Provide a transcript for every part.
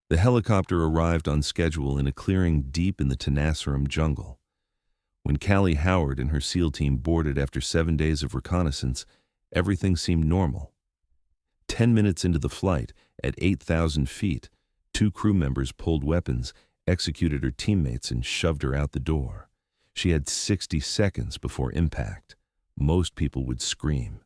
The helicopter arrived on schedule in a clearing deep in the Tenasserim jungle. When Callie Howard and her SEAL team boarded after 7 days of reconnaissance, everything seemed normal. 10 minutes into the flight, at 8,000 feet, 2 crew members pulled weapons, executed her teammates, and shoved her out the door. She had 60 seconds before impact. Most people would scream.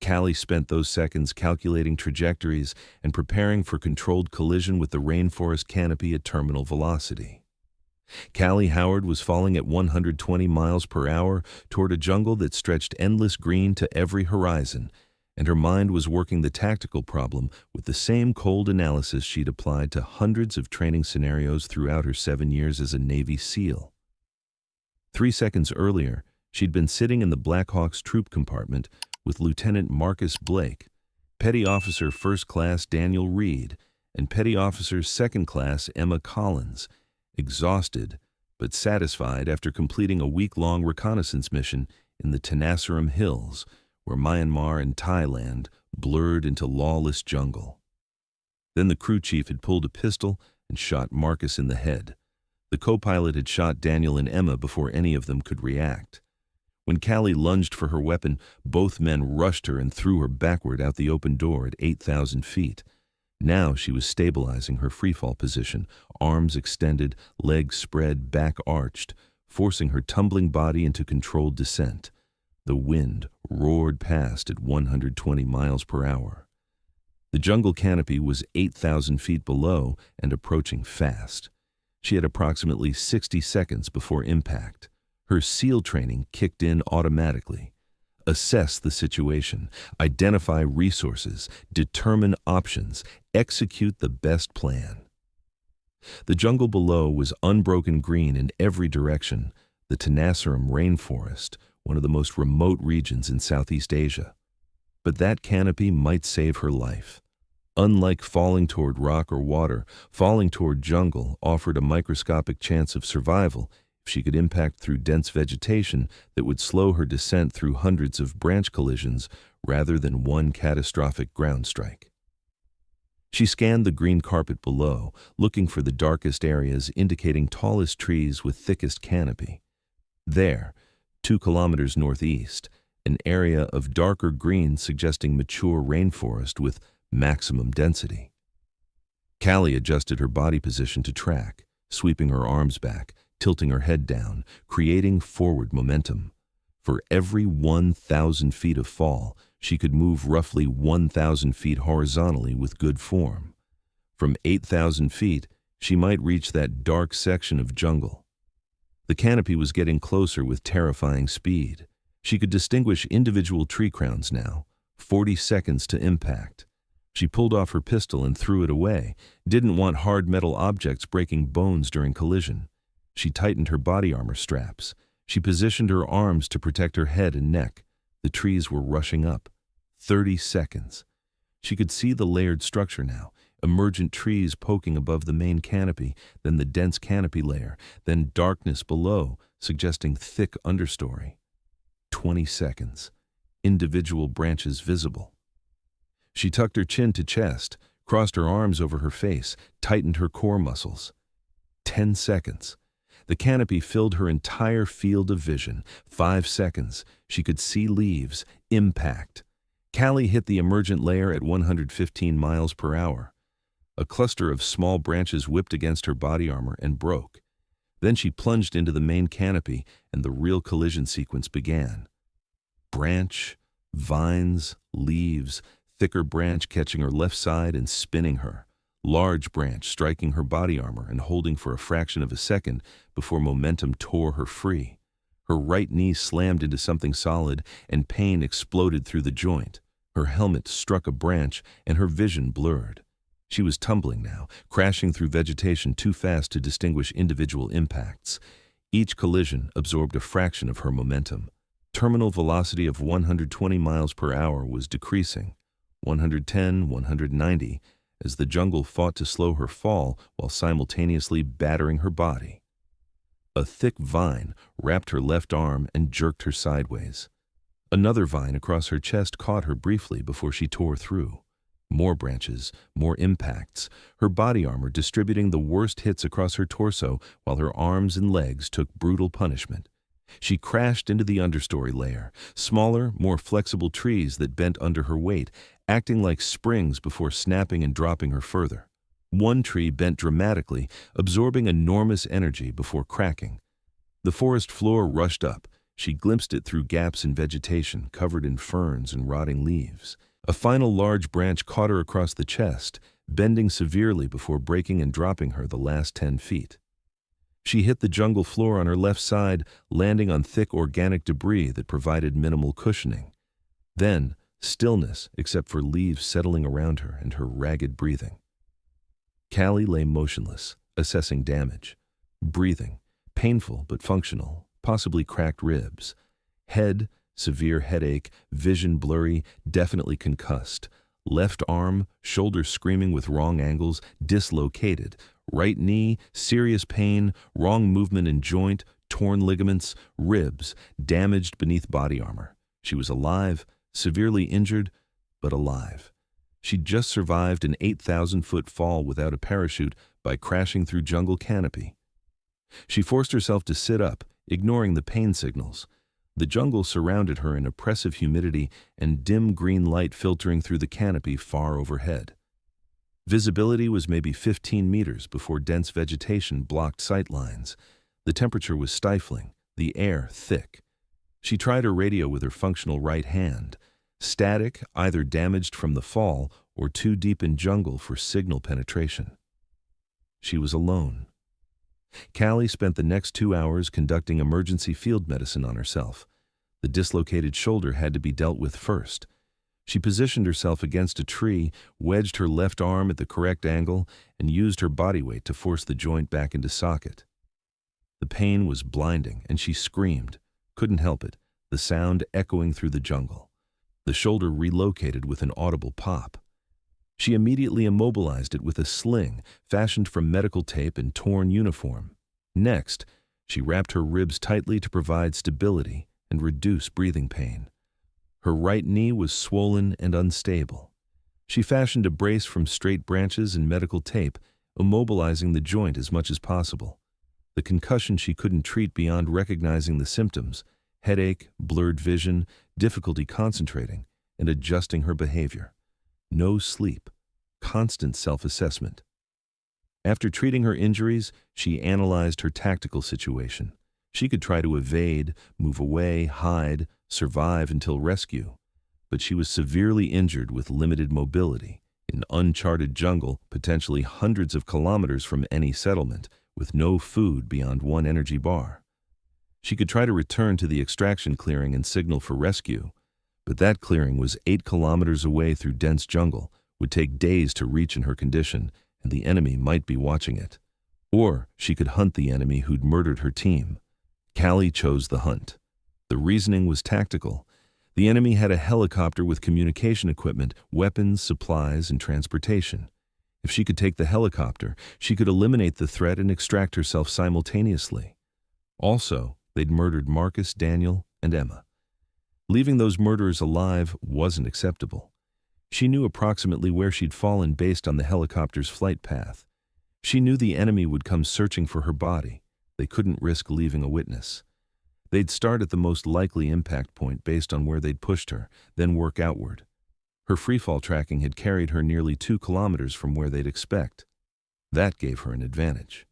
Callie spent those seconds calculating trajectories and preparing for controlled collision with the rainforest canopy at terminal velocity. Callie Howard was falling at 120 miles per hour toward a jungle that stretched endless green to every horizon, and her mind was working the tactical problem with the same cold analysis she'd applied to hundreds of training scenarios throughout her 7 years as a Navy SEAL. 3 seconds earlier, she'd been sitting in the Blackhawk's troop compartment with Lieutenant Marcus Blake, Petty Officer First Class Daniel Reed, and Petty Officer Second Class Emma Collins, exhausted but satisfied after completing a week-long reconnaissance mission in the Tenasserim Hills, where Myanmar and Thailand blurred into lawless jungle. Then the crew chief had pulled a pistol and shot Marcus in the head. The co-pilot had shot Daniel and Emma before any of them could react. When Callie lunged for her weapon, both men rushed her and threw her backward out the open door at 8,000 feet. Now she was stabilizing her freefall position, arms extended, legs spread, back arched, forcing her tumbling body into controlled descent. The wind roared past at 120 miles per hour. The jungle canopy was 8,000 feet below and approaching fast. She had approximately 60 seconds before impact. Her SEAL training kicked in automatically. Assess the situation, identify resources, determine options, execute the best plan. The jungle below was unbroken green in every direction, the Tenasserim rainforest, one of the most remote regions in Southeast Asia. But that canopy might save her life. Unlike falling toward rock or water, falling toward jungle offered a microscopic chance of survival if she could impact through dense vegetation that would slow her descent through hundreds of branch collisions rather than one catastrophic ground strike. She scanned the green carpet below, looking for the darkest areas indicating tallest trees with thickest canopy. There, 2 kilometers northeast, an area of darker green suggesting mature rainforest with maximum density. Callie adjusted her body position to track, sweeping her arms back, tilting her head down, creating forward momentum. For every 1,000 feet of fall, she could move roughly 1,000 feet horizontally with good form. From 8,000 feet, she might reach that dark section of jungle. The canopy was getting closer with terrifying speed. She could distinguish individual tree crowns now, 40 seconds to impact. She pulled off her pistol and threw it away, didn't want hard metal objects breaking bones during collision. She tightened her body armor straps. She positioned her arms to protect her head and neck. The trees were rushing up. 30 seconds. She could see the layered structure now, emergent trees poking above the main canopy, then the dense canopy layer, then darkness below, suggesting thick understory. 20 seconds. Individual branches visible. She tucked her chin to chest, crossed her arms over her face, tightened her core muscles. 10 seconds. The canopy filled her entire field of vision. 5 seconds. She could see leaves. Impact. Callie hit the emergent layer at 115 miles per hour. A cluster of small branches whipped against her body armor and broke. Then she plunged into the main canopy, and the real collision sequence began. Branch, vines, leaves, thicker branch catching her left side and spinning her. Large branch striking her body armor and holding for a fraction of a second before momentum tore her free. Her right knee slammed into something solid and pain exploded through the joint. Her helmet struck a branch and her vision blurred. She was tumbling now, crashing through vegetation too fast to distinguish individual impacts. Each collision absorbed a fraction of her momentum. Terminal velocity of 120 miles per hour was decreasing. 110, 190, as the jungle fought to slow her fall while simultaneously battering her body. A thick vine wrapped her left arm and jerked her sideways. Another vine across her chest caught her briefly before she tore through. More branches, more impacts, her body armor distributing the worst hits across her torso while her arms and legs took brutal punishment. She crashed into the understory layer, smaller, more flexible trees that bent under her weight, acting like springs before snapping and dropping her further. One tree bent dramatically, absorbing enormous energy before cracking. The forest floor rushed up. She glimpsed it through gaps in vegetation covered in ferns and rotting leaves. A final large branch caught her across the chest, bending severely before breaking and dropping her the last 10 feet. She hit the jungle floor on her left side, landing on thick organic debris that provided minimal cushioning. Then, stillness except for leaves settling around her and her ragged breathing. Callie lay motionless, assessing damage. Breathing, painful but functional, possibly cracked ribs. Head, severe headache, vision blurry, definitely concussed. Left arm, shoulder screaming with wrong angles, dislocated. Right knee, serious pain, wrong movement in joint, torn ligaments, ribs, damaged beneath body armor. She was alive, severely injured, but alive. She'd just survived an 8,000-foot fall without a parachute by crashing through jungle canopy. She forced herself to sit up, ignoring the pain signals. The jungle surrounded her in oppressive humidity and dim green light filtering through the canopy far overhead. Visibility was maybe 15 meters before dense vegetation blocked sight lines. The temperature was stifling, the air thick. She tried her radio with her functional right hand. Static, either damaged from the fall or too deep in jungle for signal penetration. She was alone. Callie spent the next 2 hours conducting emergency field medicine on herself. The dislocated shoulder had to be dealt with first. She positioned herself against a tree, wedged her left arm at the correct angle, and used her body weight to force the joint back into socket. The pain was blinding, and she screamed. Couldn't help it, the sound echoing through the jungle. The shoulder relocated with an audible pop. She immediately immobilized it with a sling fashioned from medical tape and torn uniform. Next, she wrapped her ribs tightly to provide stability and reduce breathing pain. Her right knee was swollen and unstable. She fashioned a brace from straight branches and medical tape, immobilizing the joint as much as possible. The concussion she couldn't treat beyond recognizing the symptoms: headache, blurred vision, difficulty concentrating, and adjusting her behavior. No sleep, constant self-assessment. After treating her injuries, she analyzed her tactical situation. She could try to evade, move away, hide, survive until rescue. But she was severely injured with limited mobility, in uncharted jungle, potentially hundreds of kilometers from any settlement, with no food beyond one energy bar. She could try to return to the extraction clearing and signal for rescue, but that clearing was 8 kilometers away through dense jungle, would take days to reach in her condition, and the enemy might be watching it. Or she could hunt the enemy who'd murdered her team. Callie chose the hunt. The reasoning was tactical. The enemy had a helicopter with communication equipment, weapons, supplies, and transportation. If she could take the helicopter, she could eliminate the threat and extract herself simultaneously. Also, they'd murdered Marcus, Daniel, and Emma. Leaving those murderers alive wasn't acceptable. She knew approximately where she'd fallen based on the helicopter's flight path. She knew the enemy would come searching for her body. They couldn't risk leaving a witness. They'd start at the most likely impact point based on where they'd pushed her, then work outward. Her freefall tracking had carried her nearly 2 kilometers from where they'd expect. That gave her an advantage.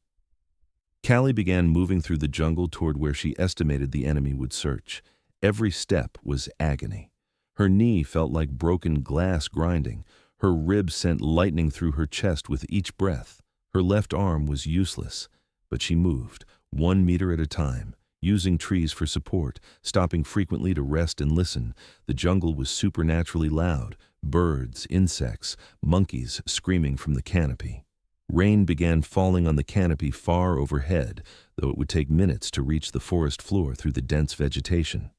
Callie began moving through the jungle toward where she estimated the enemy would search. Every step was agony. Her knee felt like broken glass grinding. Her ribs sent lightning through her chest with each breath. Her left arm was useless, but she moved, 1 meter at a time, using trees for support, stopping frequently to rest and listen. The jungle was supernaturally loud, birds, insects, monkeys screaming from the canopy. Rain began falling on the canopy far overhead, though it would take minutes to reach the forest floor through the dense vegetation.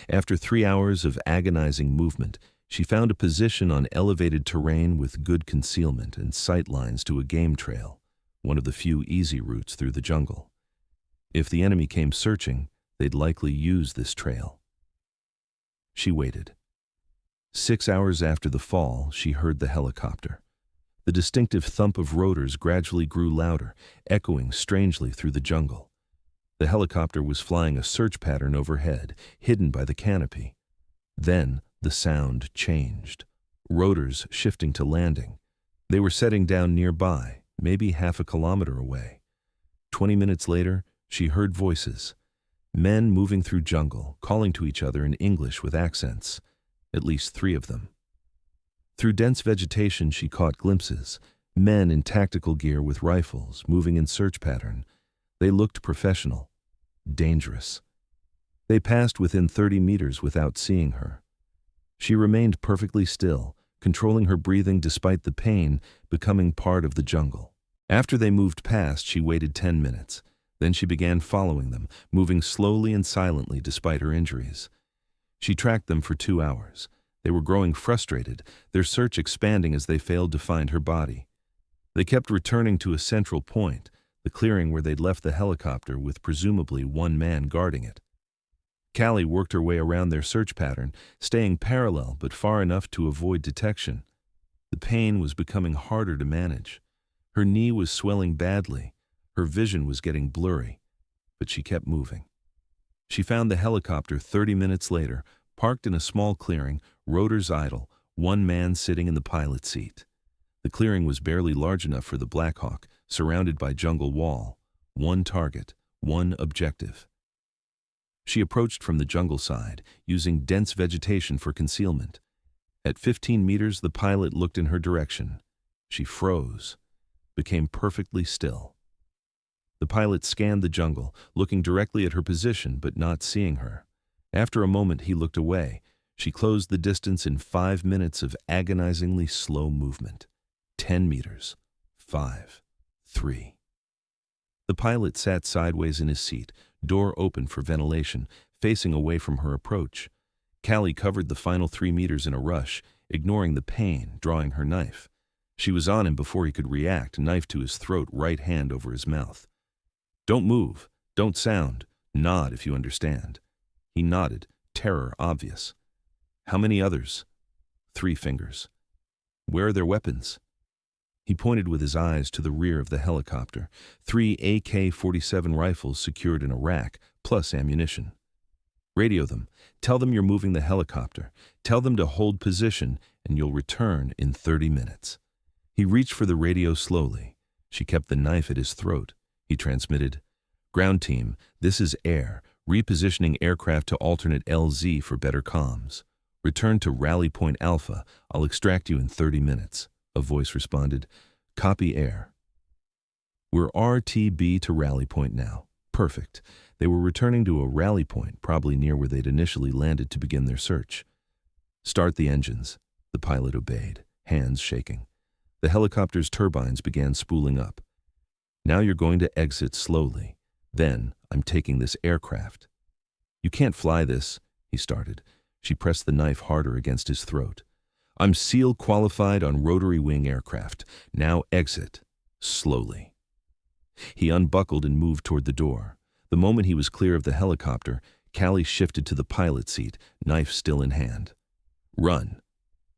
After 3 hours of agonizing movement, she found a position on elevated terrain with good concealment and sight lines to a game trail, one of the few easy routes through the jungle. If the enemy came searching, they'd likely use this trail. She waited. 6 hours after the fall, she heard the helicopter. The distinctive thump of rotors gradually grew louder, echoing strangely through the jungle. The helicopter was flying a search pattern overhead, hidden by the canopy. Then the sound changed. Rotors shifting to landing. They were setting down nearby, maybe half a kilometer away. 20 minutes later, she heard voices. Men moving through jungle, calling to each other in English with accents. At least 3 of them. Through dense vegetation she caught glimpses. Men in tactical gear with rifles, moving in search pattern. They looked professional. Dangerous. They passed within 30 meters without seeing her. She remained perfectly still, controlling her breathing despite the pain becoming part of the jungle. After they moved past, she waited 10 minutes. Then she began following them, moving slowly and silently despite her injuries. She tracked them for 2 hours. They were growing frustrated, their search expanding as they failed to find her body. They kept returning to a central point, the clearing where they'd left the helicopter with presumably 1 man guarding it. Callie worked her way around their search pattern, staying parallel but far enough to avoid detection. The pain was becoming harder to manage. Her knee was swelling badly. Her vision was getting blurry, but she kept moving. She found the helicopter 30 minutes later, parked in a small clearing, rotors idle, 1 man sitting in the pilot's seat. The clearing was barely large enough for the Black Hawk, surrounded by jungle wall. 1 target, 1 objective. She approached from the jungle side, using dense vegetation for concealment. At 15 meters, the pilot looked in her direction. She froze, became perfectly still. The pilot scanned the jungle, looking directly at her position but not seeing her. After a moment, he looked away. She closed the distance in 5 minutes of agonizingly slow movement. 10 meters. 5. 3. The pilot sat sideways in his seat, door open for ventilation, facing away from her approach. Callie covered the final 3 meters in a rush, ignoring the pain, drawing her knife. She was on him before he could react, knife to his throat, right hand over his mouth. "Don't move. Don't sound. Nod if you understand." He nodded, terror obvious. "How many others?" 3 fingers. "Where are their weapons?" He pointed with his eyes to the rear of the helicopter. 3 AK-47 rifles secured in a rack, plus ammunition. "Radio them. Tell them you're moving the helicopter. Tell them to hold position, and you'll return in 30 minutes. He reached for the radio slowly. She kept the knife at his throat. He transmitted, "Ground team, this is Air, repositioning aircraft to alternate LZ for better comms. Return to Rally Point Alpha. I'll extract you in 30 minutes. A voice responded, "Copy Air." "We're RTB to Rally Point now." Perfect. They were returning to a rally point, probably near where they'd initially landed to begin their search. "Start the engines." The pilot obeyed, hands shaking. The helicopter's turbines began spooling up. "Now you're going to exit slowly. Then I'm taking this aircraft." "You can't fly this," he started. She pressed the knife harder against his throat. "I'm SEAL qualified on rotary wing aircraft. Now exit. Slowly." He unbuckled and moved toward the door. The moment he was clear of the helicopter, Callie shifted to the pilot seat, knife still in hand. "Run.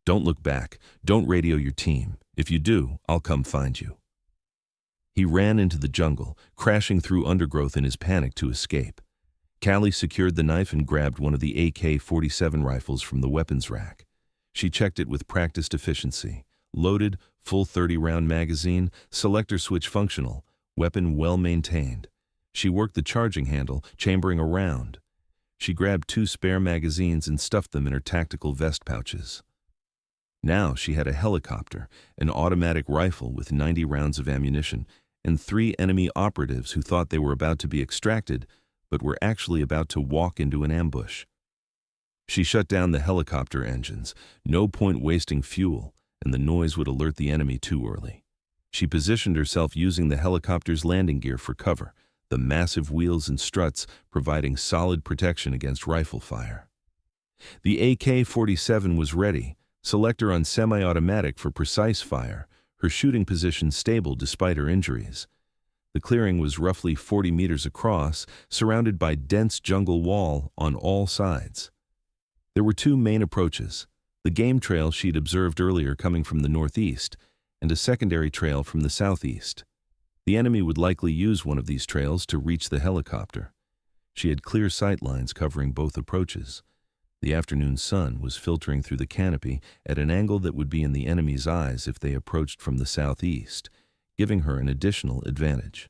Don't look back. Don't radio your team. If you do, I'll come find you." He ran into the jungle, crashing through undergrowth in his panic to escape. Callie secured the knife and grabbed one of the AK-47 rifles from the weapons rack. She checked it with practiced efficiency. Loaded, full 30-round magazine, selector switch functional, weapon well maintained. She worked the charging handle, chambering a round. She grabbed 2 spare magazines and stuffed them in her tactical vest pouches. Now she had a helicopter, an automatic rifle with 90 rounds of ammunition, and 3 enemy operatives who thought they were about to be extracted, but were actually about to walk into an ambush. She shut down the helicopter engines. No point wasting fuel, and the noise would alert the enemy too early. She positioned herself using the helicopter's landing gear for cover, the massive wheels and struts providing solid protection against rifle fire. The AK-47 was ready, selector on semi-automatic for precise fire, her shooting position stable despite her injuries. The clearing was roughly 40 meters across, surrounded by dense jungle wall on all sides. There were 2 main approaches, The game trail she'd observed earlier coming from the northeast, and a secondary trail from the southeast. The enemy would likely use one of these trails to reach the helicopter. She had clear sight lines covering both approaches. The afternoon sun was filtering through the canopy at an angle that would be in the enemy's eyes if they approached from the southeast, giving her an additional advantage.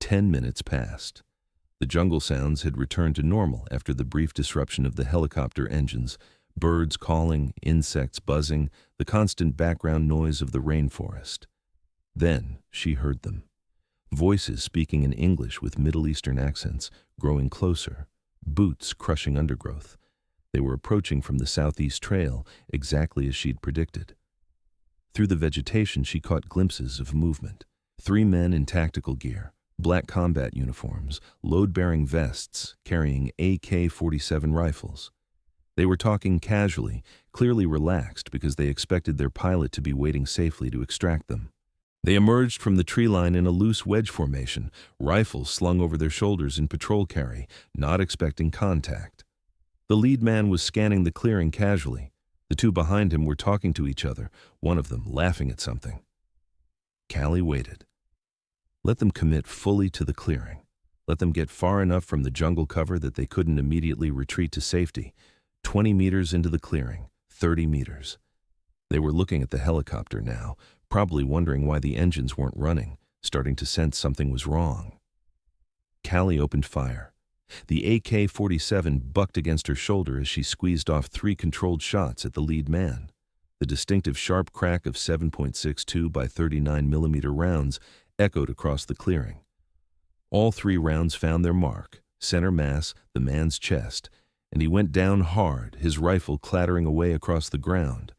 10 minutes passed. The jungle sounds had returned to normal after the brief disruption of the helicopter engines, birds calling, insects buzzing, the constant background noise of the rainforest. Then she heard them. Voices speaking in English with Middle Eastern accents, growing closer, boots crushing undergrowth. They were approaching from the southeast trail, exactly as she'd predicted. Through the vegetation she caught glimpses of movement. 3 men in tactical gear, black combat uniforms, load-bearing vests, carrying AK-47 rifles. They were talking casually, clearly relaxed because they expected their pilot to be waiting safely to extract them. They emerged from the tree line in a loose wedge formation, rifles slung over their shoulders in patrol carry, not expecting contact. The lead man was scanning the clearing casually. The 2 behind him were talking to each other, one of them laughing at something. Callie waited. Let them commit fully to the clearing. Let them get far enough from the jungle cover that they couldn't immediately retreat to safety. 20 meters into the clearing, 30 meters. They were looking at the helicopter now, probably wondering why the engines weren't running, starting to sense something was wrong. Callie opened fire. The AK-47 bucked against her shoulder as she squeezed off 3 controlled shots at the lead man. The distinctive sharp crack of 7.62 by 39 millimeter rounds echoed across the clearing. All 3 rounds found their mark, center mass, the man's chest, and he went down hard, his rifle clattering away across the ground.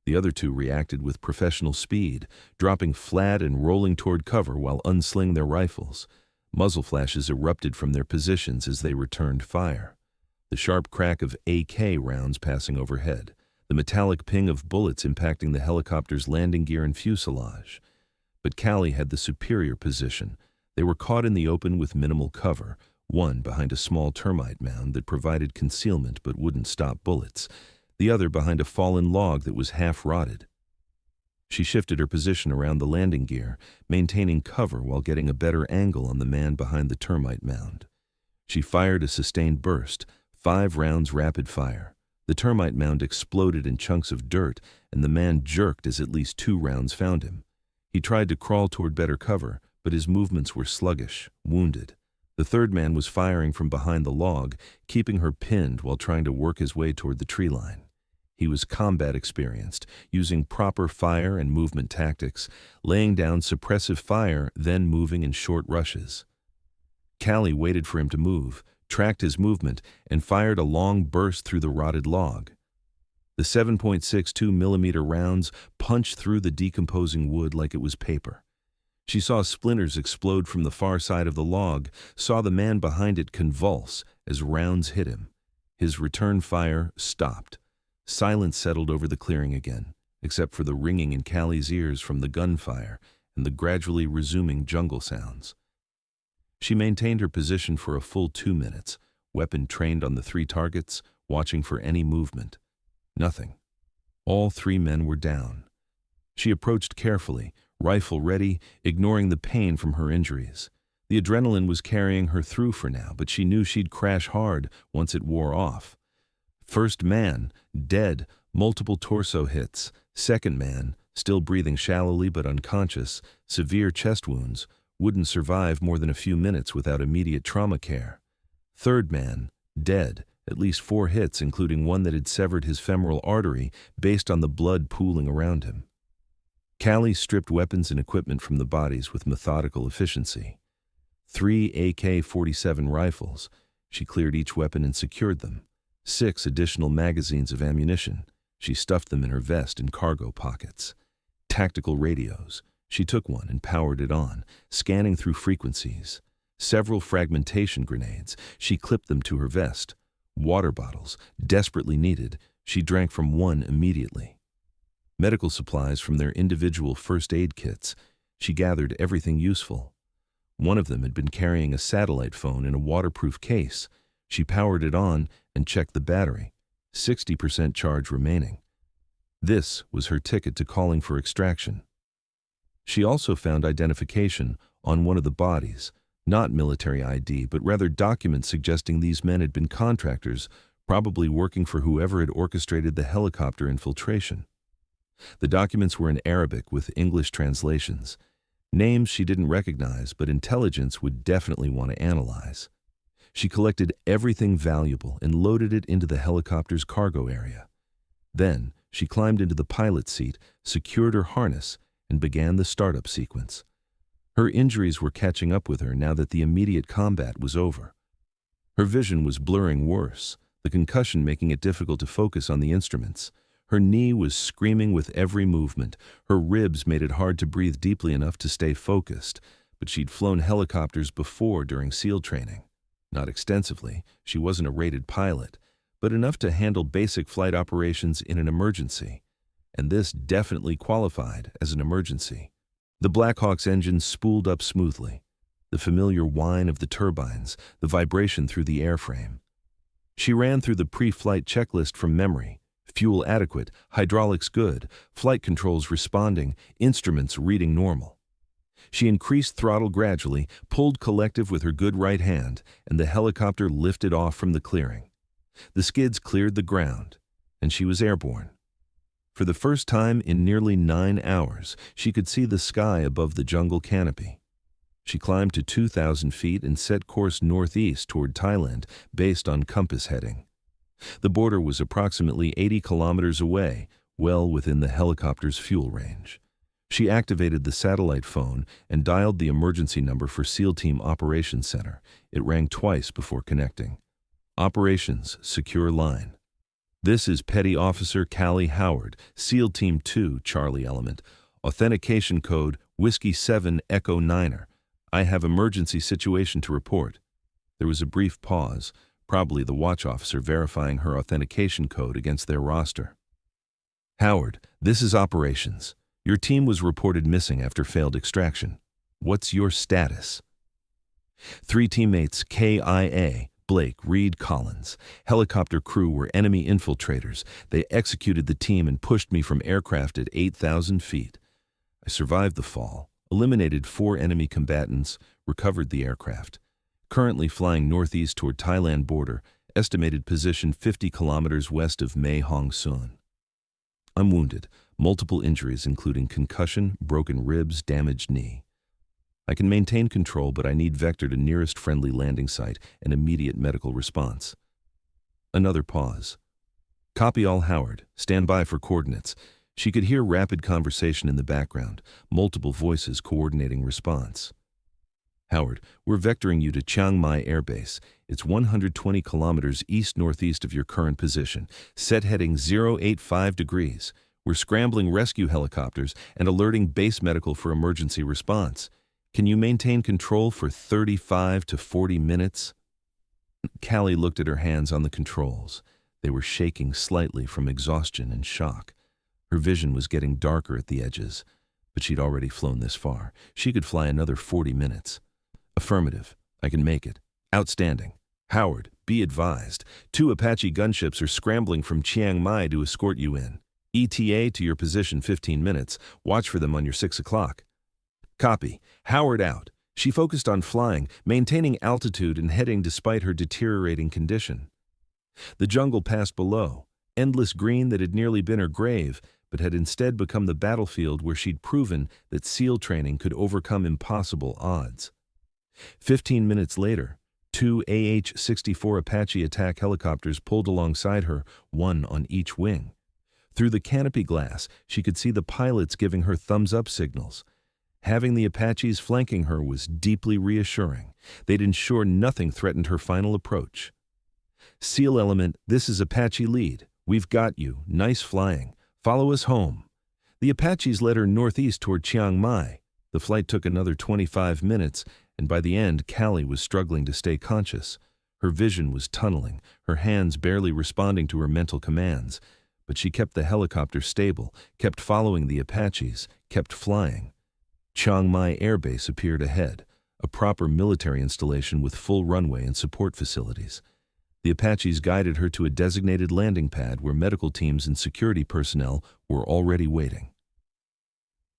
The other 2 reacted with professional speed, dropping flat and rolling toward cover while unslinging their rifles. Muzzle flashes erupted from their positions as they returned fire. The sharp crack of AK rounds passing overhead, the metallic ping of bullets impacting the helicopter's landing gear and fuselage. But Callie had the superior position. They were caught in the open with minimal cover, one behind a small termite mound that provided concealment but wouldn't stop bullets, the other behind a fallen log that was half rotted. She shifted her position around the landing gear, maintaining cover while getting a better angle on the man behind the termite mound. She fired a sustained burst, 5 rounds rapid fire. The termite mound exploded in chunks of dirt, and the man jerked as at least 2 rounds found him. He tried to crawl toward better cover, but his movements were sluggish, wounded. The 3rd man was firing from behind the log, keeping her pinned while trying to work his way toward the tree line. He was combat experienced, using proper fire and movement tactics, laying down suppressive fire, then moving in short rushes. Callie waited for him to move, tracked his movement, and fired a long burst through the rotted log. The 7.62 millimeter rounds punched through the decomposing wood like it was paper. She saw splinters explode from the far side of the log, saw the man behind it convulse as rounds hit him. His return fire stopped. Silence settled over the clearing again, except for the ringing in Callie's ears from the gunfire and the gradually resuming jungle sounds. She maintained her position for a full 2 minutes, weapon trained on the 3 targets, watching for any movement. Nothing. All 3 men were down. She approached carefully, rifle ready, ignoring the pain from her injuries. The adrenaline was carrying her through for now, but she knew she'd crash hard once it wore off. First man, dead, multiple torso hits. Second man, still breathing shallowly but unconscious, severe chest wounds, wouldn't survive more than a few minutes without immediate trauma care. Third man, dead, at least 4 hits, including one that had severed his femoral artery based on the blood pooling around him. Callie stripped weapons and equipment from the bodies with methodical efficiency. 3 AK-47 rifles. She cleared each weapon and secured them. 6 additional magazines of ammunition. She stuffed them in her vest and cargo pockets. Tactical radios. She took one and powered it on, scanning through frequencies. Several fragmentation grenades. She clipped them to her vest. Water bottles, desperately needed. She drank from one immediately. Medical supplies from their individual first aid kits. She gathered everything useful. One of them had been carrying a satellite phone in a waterproof case. She powered it on and checked the battery. 60% charge remaining. This was her ticket to calling for extraction. She also found identification on one of the bodies, not military ID, but rather documents suggesting these men had been contractors, probably working for whoever had orchestrated the helicopter infiltration. The documents were in Arabic with English translations. Names she didn't recognize, but intelligence would definitely want to analyze. She collected everything valuable and loaded it into the helicopter's cargo area. Then, she climbed into the pilot's seat, secured her harness, and began the startup sequence. Her injuries were catching up with her now that the immediate combat was over. Her vision was blurring worse, the concussion making it difficult to focus on the instruments. Her knee was screaming with every movement. Her ribs made it hard to breathe deeply enough to stay focused, but she'd flown helicopters before during SEAL training. Not extensively, she wasn't a rated pilot, but enough to handle basic flight operations in an emergency. And this definitely qualified as an emergency. The Blackhawk's engine spooled up smoothly, the familiar whine of the turbines, the vibration through the airframe. She ran through the pre-flight checklist from memory: fuel adequate, hydraulics good, flight controls responding, instruments reading normal. She increased throttle gradually, pulled collective with her good right hand, and the helicopter lifted off from the clearing. The skids cleared the ground, and she was airborne. For the first time in nearly 9 hours, she could see the sky above the jungle canopy. She climbed to 2,000 feet and set course northeast toward Thailand based on compass heading. The border was approximately 80 kilometers away, well within the helicopter's fuel range. She activated the satellite phone and dialed the emergency number for SEAL Team Operations Center. It rang twice before connecting. Operations, secure line. This is Petty Officer Callie Howard, SEAL Team 2, Charlie Element. Authentication code Whiskey 7 Echo 9er. I have emergency situation to report. There was a brief pause, probably the watch officer verifying her authentication code against their roster. Howard, this is Operations. Your team was reported missing after failed extraction. What's your status? 3 teammates KIA, Blake, Reed, Collins. Helicopter crew were enemy infiltrators. They executed the team and pushed me from aircraft at 8,000 feet. I survived the fall, eliminated 4 enemy combatants, recovered the aircraft. Currently flying northeast toward Thailand border, estimated position 50 kilometers west of Mae Hong Son. I'm wounded, multiple injuries including concussion, broken ribs, damaged knee. I can maintain control, but I need vector to nearest friendly landing site and immediate medical response. Another pause. Copy all, Howard. Stand by for coordinates. She could hear rapid conversation in the background, multiple voices coordinating response. Howard, we're vectoring you to Chiang Mai Air Base. It's 120 kilometers east-northeast of your current position. Set heading 085 degrees. We're scrambling rescue helicopters and alerting base medical for emergency response. Can you maintain control for 35 to 40 minutes? Callie looked at her hands on the controls. They were shaking slightly from exhaustion and shock. Her vision was getting darker at the edges, but she'd already flown this far. She could fly another 40 minutes. Affirmative. I can make it. Outstanding. Howard, be advised. 2 Apache gunships are scrambling from Chiang Mai to escort you in. ETA to your position 15 minutes. Watch for them on your 6 o'clock. Copy. Howard out. She focused on flying, maintaining altitude and heading despite her deteriorating condition. The jungle passed below, endless green that had nearly been her grave, but had instead become the battlefield where she'd proven that SEAL training could overcome impossible odds. 15 minutes later, 2 AH-64 Apache attack helicopters pulled alongside her, 1 on each wing. Through the canopy glass, she could see the pilots giving her thumbs-up signals. Having the Apaches flanking her was deeply reassuring. They'd ensure nothing threatened her final approach. SEAL Element, this is Apache Lead. We've got you. Nice flying. Follow us home. The Apaches led her northeast toward Chiang Mai. The flight took another 25 minutes, and by the end, Callie was struggling to stay conscious. Her vision was tunneling, her hands barely responding to her mental commands. But she kept the helicopter stable, kept following the Apaches, kept flying. Chiang Mai Air Base appeared ahead, a proper military installation with full runway and support facilities. The Apaches guided her to a designated landing pad where medical teams and security personnel were already waiting.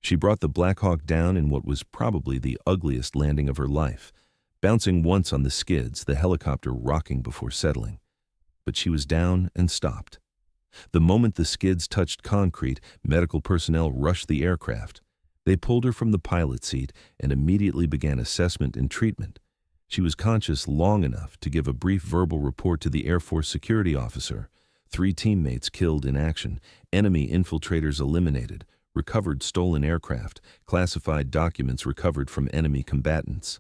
She brought the Black Hawk down in what was probably the ugliest landing of her life, bouncing once on the skids, the helicopter rocking before settling. But she was down and stopped. The moment the skids touched concrete, medical personnel rushed the aircraft. They pulled her from the pilot seat and immediately began assessment and treatment. She was conscious long enough to give a brief verbal report to the Air Force security officer. 3 teammates killed in action, enemy infiltrators eliminated, recovered stolen aircraft, classified documents recovered from enemy combatants.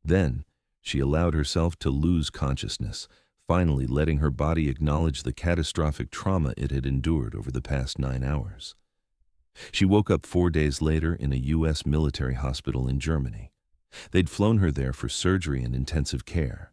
Then, she allowed herself to lose consciousness, finally letting her body acknowledge the catastrophic trauma it had endured over the past 9 hours. She woke up 4 days later in a U.S. military hospital in Germany. They'd flown her there for surgery and intensive care.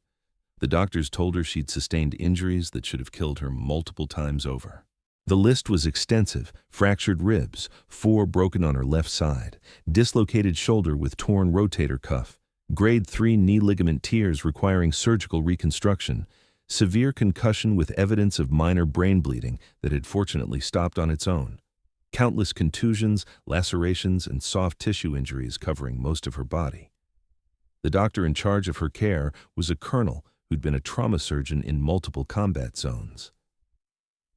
The doctors told her she'd sustained injuries that should have killed her multiple times over. The list was extensive: fractured ribs, 4 broken on her left side, dislocated shoulder with torn rotator cuff, grade 3 knee ligament tears requiring surgical reconstruction, severe concussion with evidence of minor brain bleeding that had fortunately stopped on its own, countless contusions, lacerations, and soft tissue injuries covering most of her body. The doctor in charge of her care was a colonel who'd been a trauma surgeon in multiple combat zones.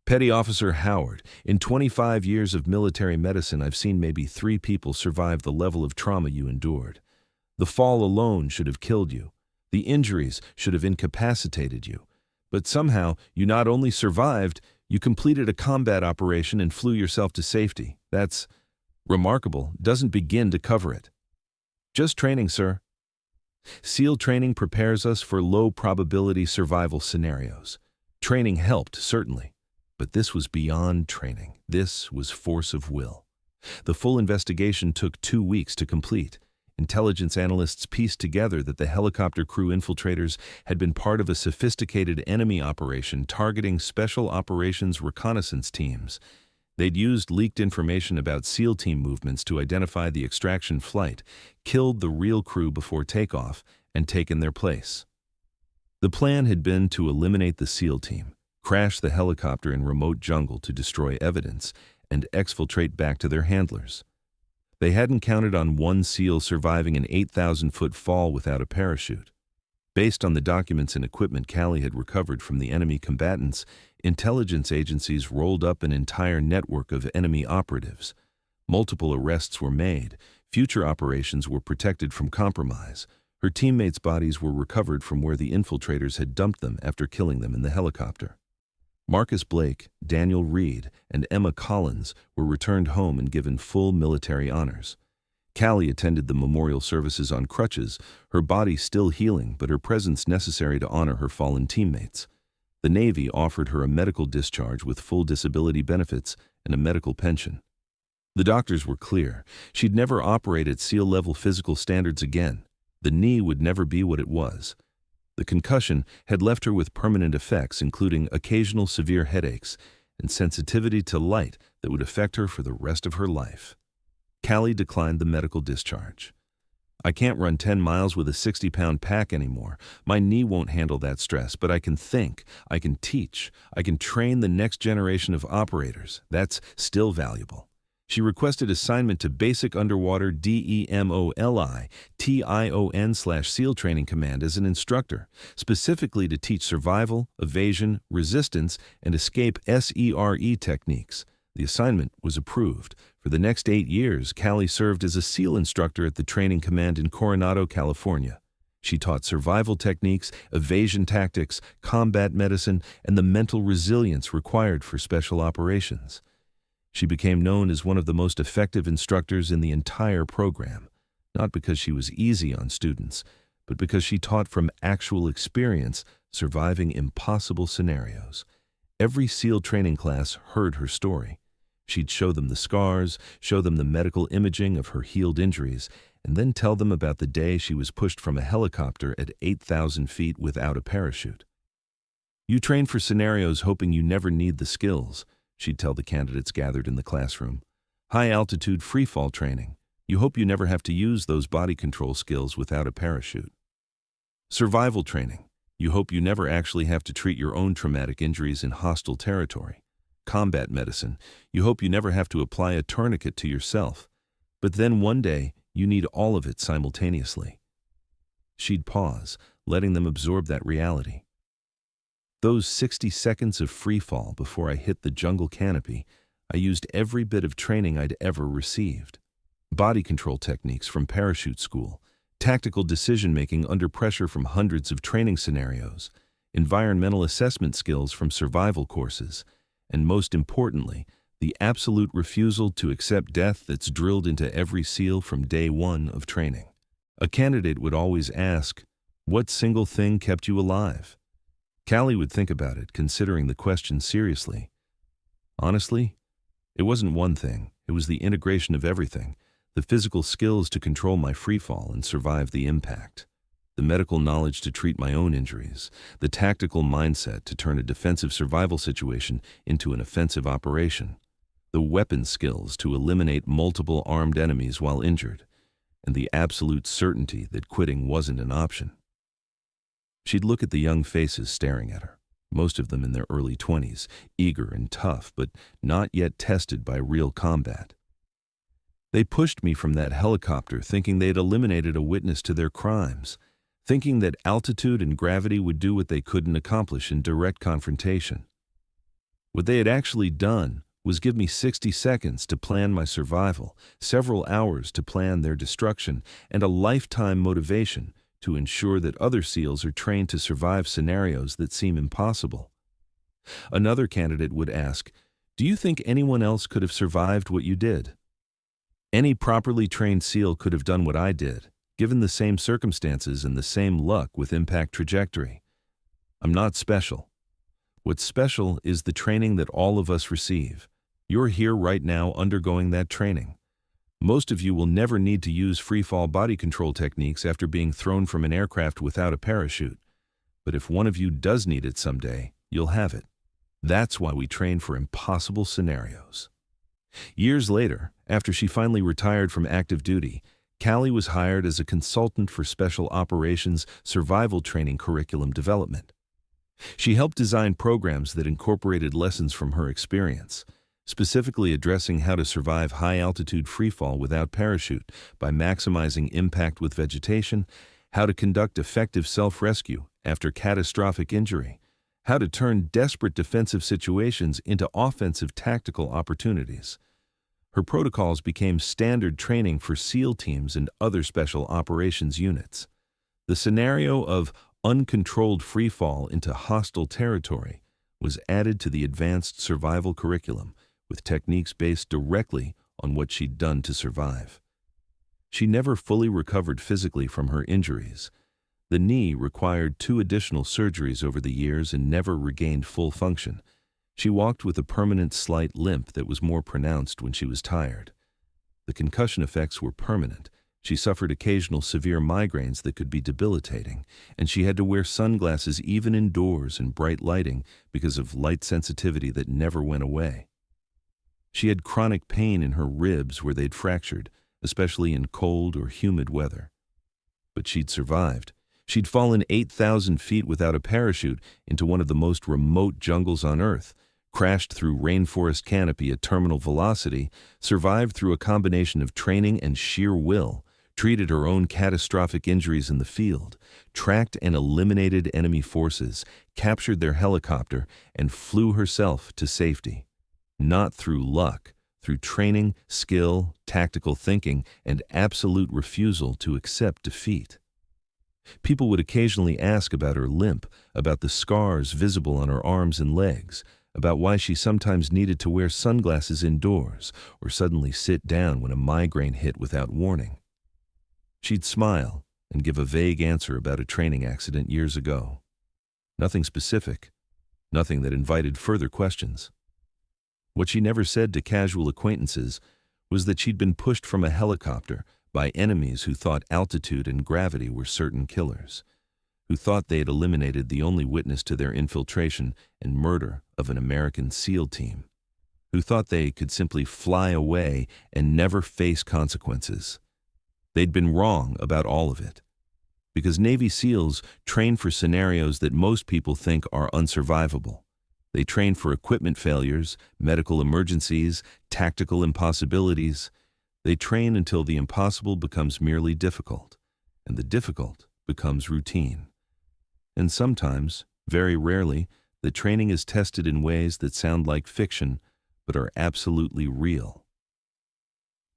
Petty Officer Howard, in 25 years of military medicine, I've seen maybe 3 people survive the level of trauma you endured. The fall alone should have killed you. The injuries should have incapacitated you. But somehow, you not only survived, you completed a combat operation and flew yourself to safety. That's remarkable. Doesn't begin to cover it. Just training, sir. SEAL training prepares us for low-probability survival scenarios. Training helped, certainly. But this was beyond training. This was force of will. The full investigation took 2 weeks to complete. Intelligence analysts pieced together that the helicopter crew infiltrators had been part of a sophisticated enemy operation targeting special operations reconnaissance teams. They'd used leaked information about SEAL team movements to identify the extraction flight, killed the real crew before takeoff, and taken their place. The plan had been to eliminate the SEAL team, crash the helicopter in remote jungle to destroy evidence, and exfiltrate back to their handlers. They hadn't counted on one SEAL surviving an 8,000-foot fall without a parachute. Based on the documents and equipment Callie had recovered from the enemy combatants, intelligence agencies rolled up an entire network of enemy operatives. Multiple arrests were made. Future operations were protected from compromise. Her teammates' bodies were recovered from where the infiltrators had dumped them after killing them in the helicopter. Marcus Blake, Daniel Reed, and Emma Collins were returned home and given full military honors. Callie attended the memorial services on crutches, her body still healing but her presence necessary to honor her fallen teammates. The Navy offered her a medical discharge with full disability benefits and a medical pension. The doctors were clear. She'd never operate at SEAL-level physical standards again. The knee would never be what it was. The concussion had left her with permanent effects, including occasional severe headaches and sensitivity to light that would affect her for the rest of her life. Callie declined the medical discharge. I can't run 10 miles with a 60-pound pack anymore. My knee won't handle that stress, but I can think, I can teach, I can train the next generation of operators. That's still valuable. She requested assignment to Basic Underwater DEMOLITION/SEAL Training Command as an instructor, specifically to teach survival, evasion, resistance, and escape SERE techniques. The assignment was approved. For the next 8 years, Callie served as a SEAL instructor at the training command in Coronado, California. She taught survival techniques, evasion tactics, combat medicine, and the mental resilience required for special operations. She became known as one of the most effective instructors in the entire program, not because she was easy on students, but because she taught from actual experience, surviving impossible scenarios. Every SEAL training class heard her story. She'd show them the scars, show them the medical imaging of her healed injuries, and then tell them about the day she was pushed from a helicopter at 8,000 feet without a parachute. You train for scenarios hoping you never need the skills, she'd tell the candidates gathered in the classroom. High-altitude freefall training. You hope you never have to use those body control skills without a parachute. Survival training. You hope you never actually have to treat your own traumatic injuries in hostile territory. Combat medicine. You hope you never have to apply a tourniquet to yourself. But then one day, you need all of it simultaneously. She'd pause, letting them absorb that reality. Those 60 seconds of free fall before I hit the jungle canopy, I used every bit of training I'd ever received. Body control techniques from parachute school, tactical decision-making under pressure from hundreds of training scenarios, environmental assessment skills from survival courses, and most importantly, the absolute refusal to accept death that's drilled into every SEAL from day one of training. A candidate would always ask, "What single thing kept you alive?" Callie would think about it, considering the question seriously. Honestly, it wasn't one thing. It was the integration of everything. The physical skills to control my freefall and survive the impact. The medical knowledge to treat my own injuries. The tactical mindset to turn a defensive survival situation into an offensive operation. The weapon skills to eliminate multiple armed enemies while injured. And the absolute certainty that quitting wasn't an option. She'd look at the young faces staring at her, most of them in their early 20s, eager and tough, but not yet tested by real combat. They pushed me from that helicopter thinking they'd eliminated a witness to their crimes, thinking that altitude and gravity would do what they couldn't accomplish in direct confrontation. What they had actually done was give me 60 seconds to plan my survival, several hours to plan their destruction, and a lifetime motivation to ensure that other SEALs are trained to survive scenarios that seem impossible. Another candidate would ask, "Do you think anyone else could have survived what you did?" Any properly trained SEAL could have done what I did, given the same circumstances and the same luck with impact trajectory. I'm not special. What's special is the training that all of us receive. You're here right now undergoing that training. Most of you will never need to use freefall body control techniques after being thrown from an aircraft without a parachute. But if one of you does need it someday, you'll have it. That's why we train for impossible scenarios. Years later, after she finally retired from active duty, Callie was hired as a consultant for special operations survival training curriculum development. She helped design programs that incorporated lessons from her experience, specifically addressing how to survive high-altitude freefall without parachute by maximizing impact with vegetation, how to conduct effective self-rescue after catastrophic injury, how to turn desperate defensive situations into offensive tactical opportunities. Her protocols became standard training for SEAL teams and other special operations units. The scenario of uncontrolled freefall into hostile territory was added to the advanced survival curriculum, with techniques based directly on what she'd done to survive. She never fully recovered physically from her injuries. The knee required 2 additional surgeries over the years and never regained full function. She walked with a permanent slight limp that was more pronounced when she was tired. The concussion effects were permanent. She suffered occasional severe migraines that could be debilitating, and she had to wear sunglasses even indoors in bright lighting because of light sensitivity that never went away. She had chronic pain in her ribs where they'd fractured, especially in cold or humid weather. But she'd survived. She'd fallen 8,000 feet without a parachute into one of the most remote jungles on Earth, crashed through rainforest canopy at terminal velocity, survived through a combination of training and sheer will, treated her own catastrophic injuries in the field, tracked and eliminated enemy forces, captured their helicopter, and flew herself to safety. Not through luck, through training, skill, tactical thinking, and absolute refusal to accept defeat. People would occasionally ask about her limp, about the scars visible on her arms and legs, about why she sometimes needed to wear sunglasses indoors or suddenly sit down when a migraine hit without warning. She'd smile and give a vague answer about a training accident years ago. Nothing specific, nothing that invited further questions. What she never said to casual acquaintances was that she'd been pushed from a helicopter by enemies who thought altitude and gravity were certain killers, who thought they had eliminated the only witness to their infiltration and murder of an American SEAL team, who thought they could simply fly away and never face consequences. They'd been wrong about all of it. Because Navy SEALs train for scenarios that most people think are unsurvivable. They train for equipment failures, medical emergencies, tactical impossibilities. They train until the impossible becomes merely difficult, and the difficult becomes routine. And sometimes, very rarely, the training is tested in ways that sound like fiction, but are absolutely real.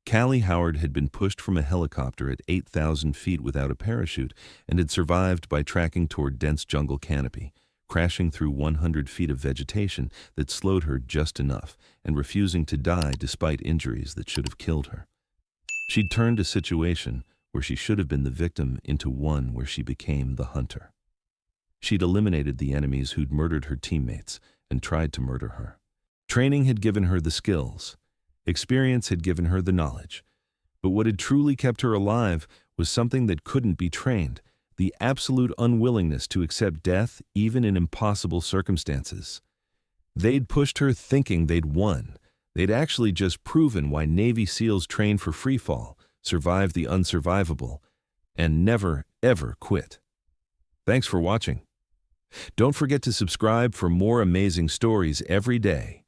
Callie Howard had been pushed from a helicopter at 8,000 feet without a parachute and had survived by tracking toward dense jungle canopy, crashing through 100 feet of vegetation that slowed her just enough and refusing to die despite injuries that should have killed her. She'd turned a situation where she should have been the victim into one where she became the hunter. She'd eliminated the enemies who'd murdered her teammates and tried to murder her. Training had given her the skills. Experience had given her the knowledge. But what had truly kept her alive was something that couldn't be trained, the absolute unwillingness to accept death even in impossible circumstances. They'd pushed her thinking they'd won. They'd actually just proven why Navy SEALs train for freefall, survive the unsurvivable, and never, ever quit. Thanks for watching. Don't forget to subscribe for more amazing stories every day.